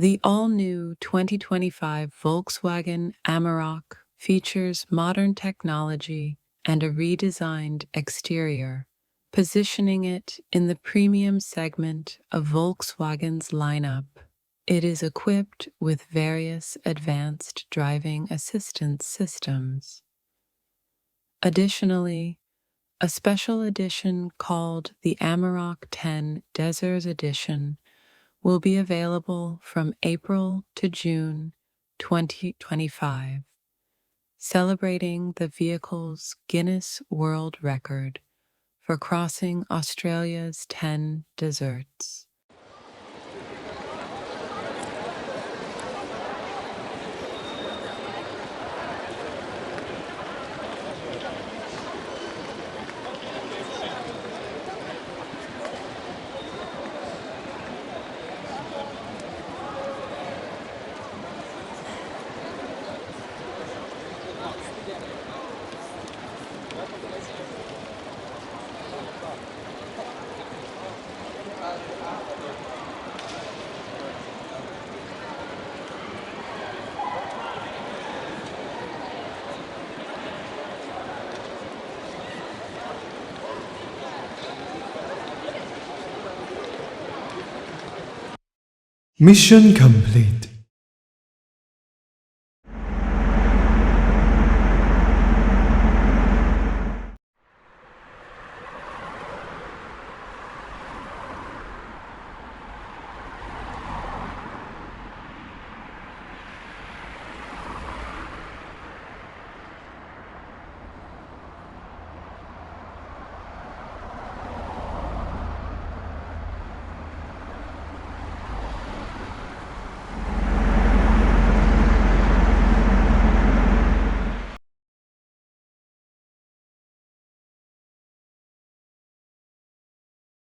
The all-new 2025 Volkswagen Amarok features modern technology and a redesigned exterior, positioning it in the premium segment of Volkswagen's lineup. It is equipped with various advanced driving assistance systems. Additionally, a special edition called the Amarok 10 Desert Edition will be available from April to June 2025, celebrating the vehicle's Guinness World Record for crossing Australia's 10 deserts. Mission complete.